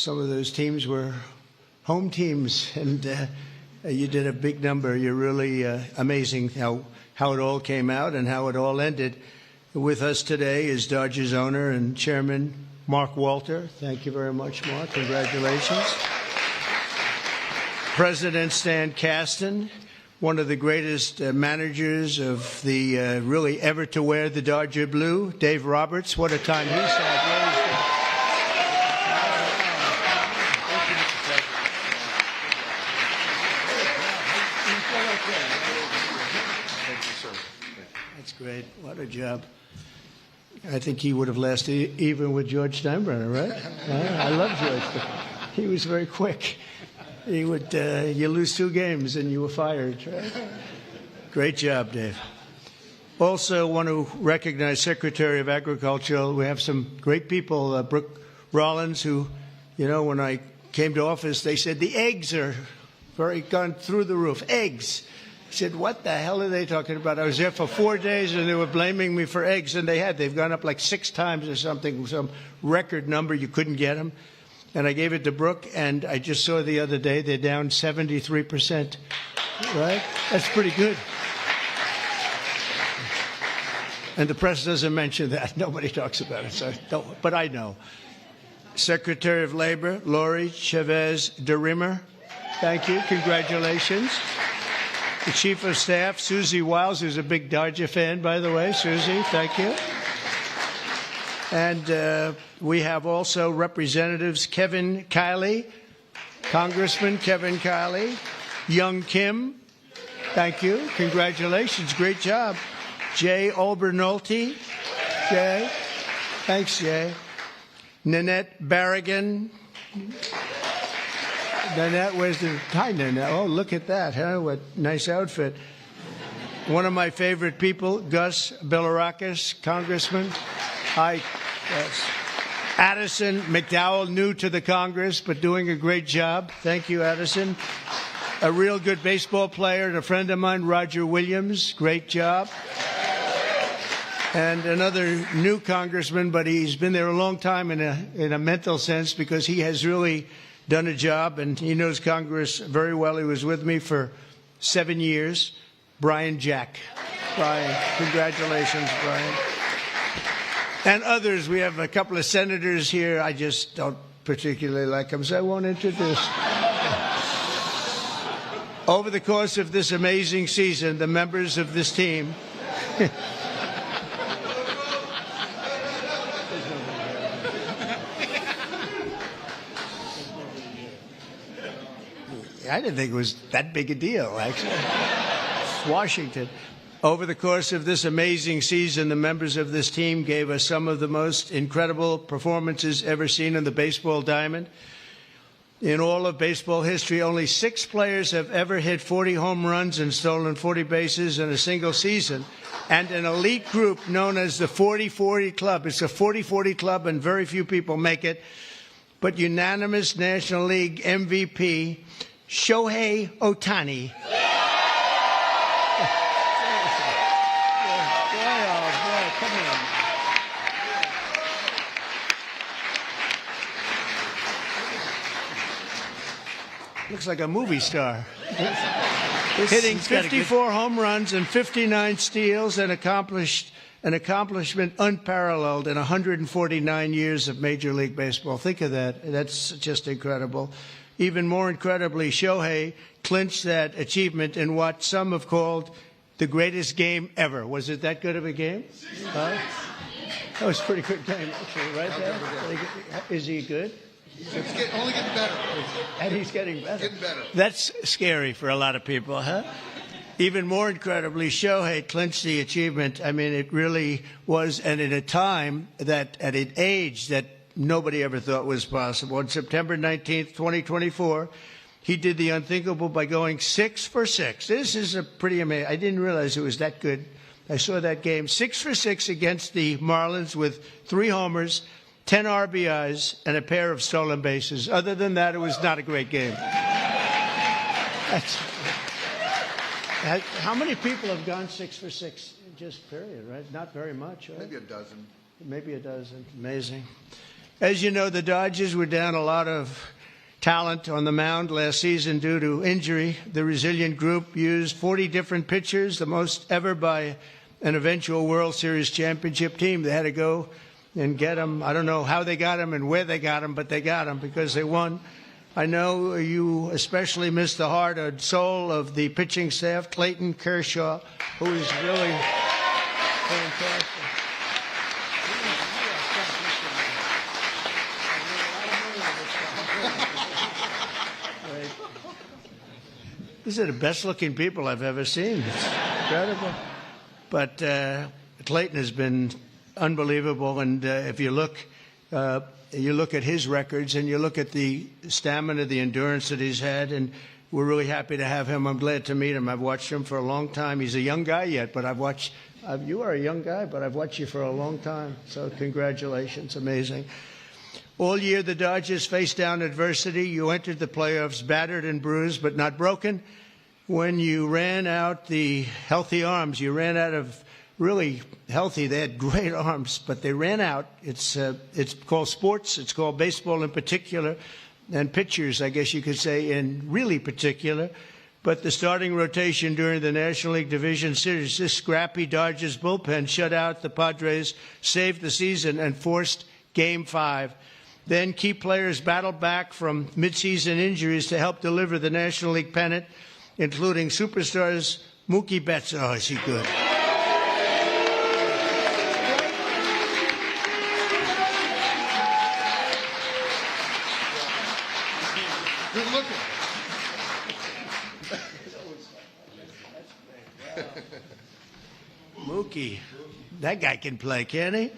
Some of those teams were home teams, and you did a big number. You're really amazing how it all came out and how it all ended. With us today is Dodgers owner and chairman Mark Walter. Thank you very much, Mark. Congratulations. President Stan Kasten, one of the greatest managers of the really ever to wear the Dodger blue. Dave Roberts, what a time he's had. That's great. What a job. I think he would have lasted even with George Steinbrenner, right? I love George. He was very quick. He would, you lose 2 games and you were fired, right? Great job, Dave. Also want to recognize Secretary of Agriculture. We have some great people, Brooke Rollins, who, you know, when I came to office, they said the eggs are gone through the roof. Eggs. I said, what the hell are they talking about? I was there for 4 days and they were blaming me for eggs, and they've gone up like 6 times or something, some record number. You couldn't get them. And I gave it to Brooke, and I just saw the other day they're down 73%. Right? That's pretty good. And the press doesn't mention that. Nobody talks about it, so don't, but I know. Secretary of Labor, Lori Chavez DeRimmer. Thank you. Congratulations. The Chief of Staff, Susie Wiles, who's a big Dodger fan, by the way. Susie, thank you. And we have also Representatives Kevin Kiley, Congressman Kevin Kiley, Young Kim, thank you, congratulations, great job. Jay Obernolte, Jay, thanks, Jay. Nanette Barragan. Nanette, where's the, hi Nanette, oh look at that, huh, what nice outfit. One of my favorite people, Gus Bilirakis, Congressman. Hi, yes. Addison McDowell, new to the Congress, but doing a great job. Thank you, Addison. A real good baseball player and a friend of mine, Roger Williams. Great job. And another new congressman, but he's been there a long time in a mental sense, because he has really done a job, and he knows Congress very well. He was with me for 7 years. Brian Jack. Brian, congratulations, Brian. And others. We have a couple of senators here. I just don't particularly like them, so I won't introduce. Over the course of this amazing season, the members of this team I didn't think it was that big a deal, actually. Washington. Over the course of this amazing season, the members of this team gave us some of the most incredible performances ever seen on the baseball diamond. In all of baseball history, only 6 players have ever hit 40 home runs and stolen 40 bases in a single season. And an elite group known as the 40-40 Club. It's a 40-40 Club, and very few people make it. But unanimous National League MVP, Shohei Ohtani. Looks like a movie star. Hitting 54 home runs and 59 steals, and accomplished an accomplishment unparalleled in 149 years of Major League Baseball. Think of that. That's just incredible. Even more incredibly, Shohei clinched that achievement in what some have called the greatest game ever. Was it that good of a game? That was a pretty good game, actually, right there. Is he good? Only getting better. And he's getting better. Getting better. That's scary for a lot of people, huh? Even more incredibly, Shohei clinched the achievement. I mean, it really was, and at a time that, at an age that nobody ever thought was possible. On September 19th, 2024, he did the unthinkable by going 6 for 6. This is a pretty amazing. I didn't realize it was that good. I saw that game. 6 for 6 against the Marlins with 3 homers, 10 RBIs, and a pair of stolen bases. Other than that, it was not a great game. How many people have gone 6 for 6? Just period, right? Not very much, right? Maybe a dozen. Maybe a dozen. Amazing. As you know, the Dodgers were down a lot of talent on the mound last season due to injury. The resilient group used 40 different pitchers, the most ever by an eventual World Series championship team. They had to go and get them. I don't know how they got them and where they got them, but they got them because they won. I know you especially miss the heart and soul of the pitching staff, Clayton Kershaw, who is really fantastic. These are the best-looking people I've ever seen. It's incredible. But Clayton has been unbelievable, and if you look at his records and you look at the stamina, the endurance that he's had, and we're really happy to have him. I'm glad to meet him. I've watched him for a long time. He's a young guy yet, but you are a young guy, but I've watched you for a long time. So congratulations. Amazing. All year, the Dodgers faced down adversity. You entered the playoffs battered and bruised, but not broken. When you ran out the healthy arms, you ran out of really healthy. They had great arms, but they ran out. It's called sports. It's called baseball in particular, and pitchers, I guess you could say, in really particular. But the starting rotation during the National League Division Series, this scrappy Dodgers bullpen shut out the Padres, saved the season, and forced Game 5. Then key players battled back from midseason injuries to help deliver the National League pennant, including superstars Mookie Betts. Oh, is he good? Good looking. Mookie, that guy can play, can't he?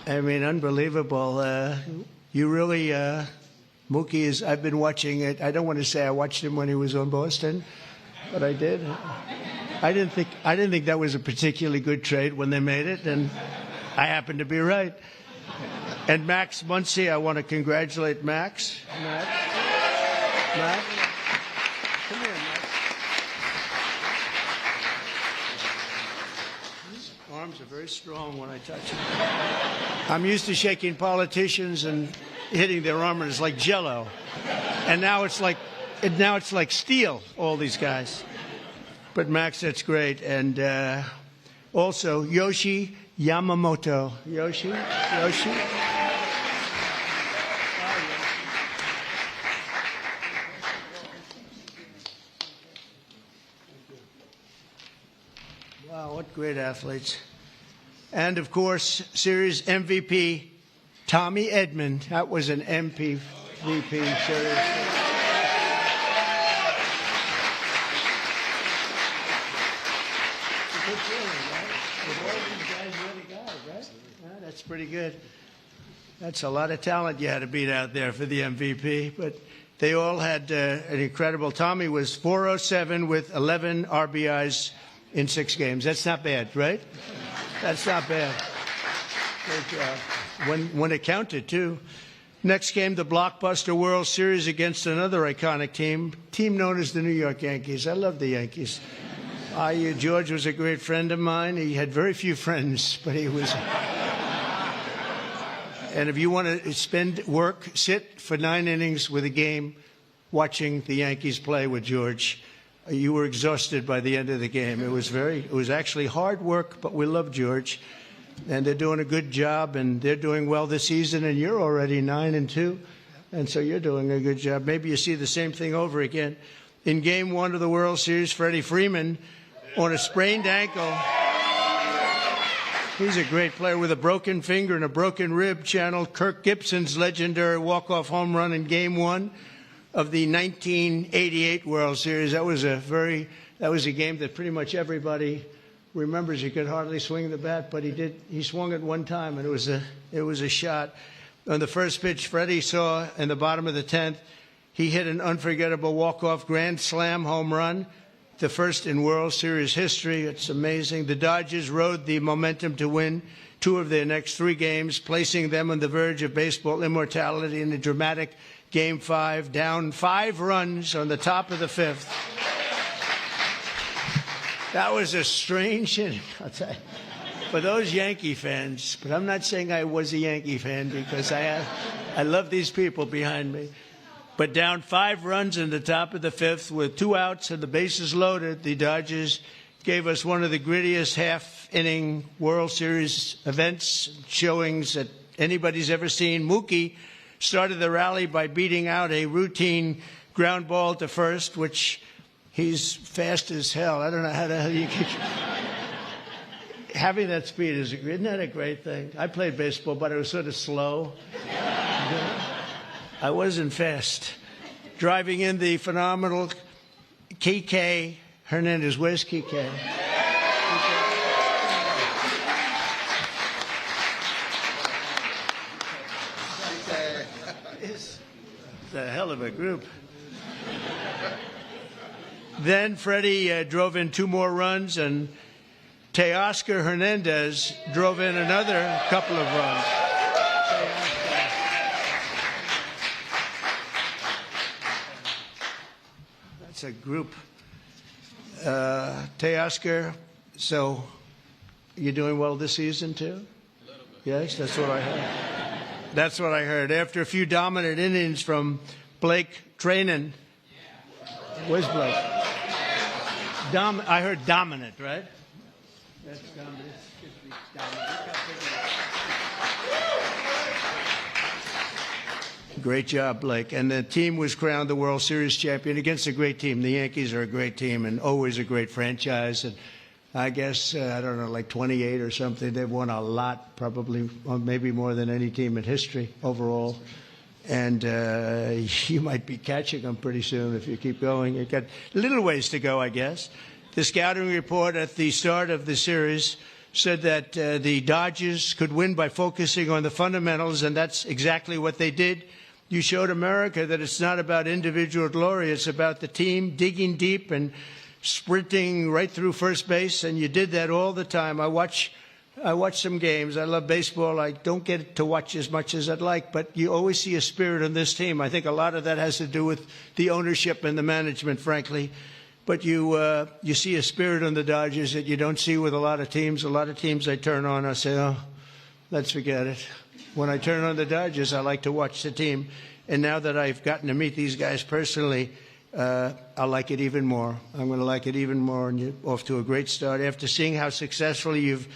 I mean, unbelievable. You really, Mookie is, I've been watching it. I don't want to say I watched him when he was on Boston, but I did. I didn't think that was a particularly good trade when they made it, and I happened to be right. And Max Muncy, I want to congratulate Max. Max. Come here, Max. His arms are very strong when I touch them. I'm used to shaking politicians and hitting their armors like Jell-O, and now it's like steel. All these guys, but Max, that's great, and also Yoshi Yamamoto. Yoshi. Wow, what great athletes. And, of course, Series MVP, Tommy Edman. That was an MVP series. Good feeling, right? With all these guys, you're the guy, right? Yeah, that's pretty good. That's a lot of talent you had to beat out there for the MVP. But they all had an incredible. Tommy was 407 with 11 RBIs in 6 games. That's not bad, right? That's not bad. Good job. When it counted, too. Next came the blockbuster World Series against another iconic team known as the New York Yankees. I love the Yankees. George was a great friend of mine. He had very few friends, but he was. And if you want to sit for 9 innings with a game watching the Yankees play with George, you were exhausted by the end of the game. It was actually hard work, but we love George. And they're doing a good job, and they're doing well this season, and you're already 9-2. And so you're doing a good job. Maybe you see the same thing over again. In Game 1 of the World Series, Freddie Freeman, on a sprained ankle. He's a great player with a broken finger and a broken rib, channeled Kirk Gibson's legendary walk-off home run in Game 1 of the 1988 World Series. That was a game that pretty much everybody remembers. He could hardly swing the bat, but he swung it one time, and it was a shot. On the first pitch Freddie saw in the bottom of the 10th, he hit an unforgettable walk-off grand slam home run, the first in World Series history. It's amazing. The Dodgers rode the momentum to win 2 of their next 3 games, placing them on the verge of baseball immortality in a dramatic Game 5, down 5 runs on the top of the 5th. That was a strange inning, I'll tell you. for those Yankee fans, but I'm not saying I was a Yankee fan because I love these people behind me. But down 5 runs in the top of the 5th with 2 outs and the bases loaded, the Dodgers gave us one of the grittiest half-inning World Series events, showings that anybody's ever seen. Mookie started the rally by beating out a routine ground ball to first, which he's fast as hell. I don't know how the hell you get... Having that speed, isn't that a great thing? I played baseball, but it was sort of slow. I wasn't fast. Driving in the phenomenal Kike Hernandez. Where's Kike? It's a hell of a group. Then Freddie drove in 2 more runs, and Teoscar Hernandez drove in another couple of runs. That's a group. Teoscar, so you're doing well this season too? Yes, that's what I heard. That's what I heard. After a few dominant innings from Blake Trainen. Where's Blake? I heard dominant, right? That's dominant. Great job, Blake. And the team was crowned the World Series champion against a great team. The Yankees are a great team and always a great franchise. And I guess, I don't know, like 28 or something. They've won a lot, probably, or maybe more than any team in history overall. And you might be catching them pretty soon if you keep going. You've got a little ways to go, I guess. The scouting report at the start of the series said that the Dodgers could win by focusing on the fundamentals, and that's exactly what they did. You showed America that it's not about individual glory. It's about the team digging deep and sprinting right through first base, and you did that all the time. I watch some games. I love baseball. I don't get to watch as much as I'd like, but you always see a spirit on this team. I think a lot of that has to do with the ownership and the management, frankly. But you see a spirit on the Dodgers that you don't see with a lot of teams. A lot of teams I turn on, I say, oh, let's forget it. When I turn on the Dodgers, I like to watch the team. And now that I've gotten to meet these guys personally, I like it even more. I'm going to like it even more, and you're off to a great start. After seeing how successfully you've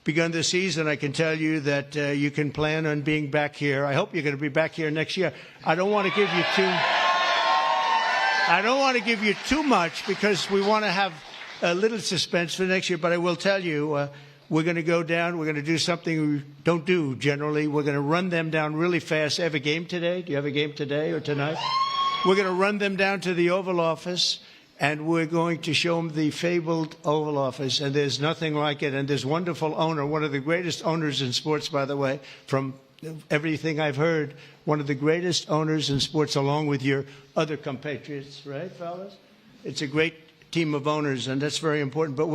begun the season, I can tell you that you can plan on being back here. I hope you're going to be back here next year. I don't want to give you too much because we want to have a little suspense for next year, but I will tell you, we're going to go down. We're going to do something we don't do generally. We're going to run them down really fast. Have a game today? Do you have a game today or tonight? We're going to run them down to the Oval Office, and we're going to show them the fabled Oval Office, and there's nothing like it. And this wonderful owner, one of the greatest owners in sports, by the way, from everything I've heard, one of the greatest owners in sports along with your other compatriots, right, fellas? It's a great team of owners, and that's very important. But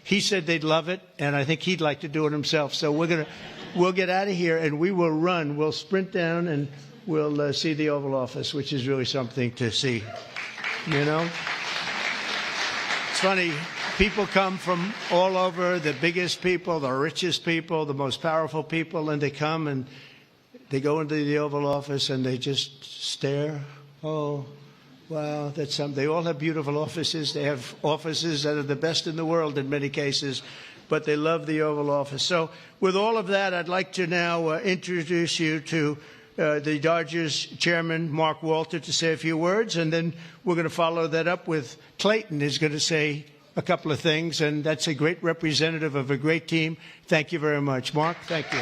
he said they'd love it, and I think he'd like to do it himself. So we'll get out of here, and we will run. We'll sprint down, and we'll see the Oval Office, which is really something to see, you know? It's funny. People come from all over, the biggest people, the richest people, the most powerful people, and they come and they go into the Oval Office and they just stare. Oh, wow, that's something. They all have beautiful offices. They have offices that are the best in the world in many cases, but they love the Oval Office. So with all of that, I'd like to now introduce you to the Dodgers chairman, Mark Walter, to say a few words, and then we're going to follow that up with Clayton, who's going to say a couple of things, and that's a great representative of a great team. Thank you very much. Mark, thank you.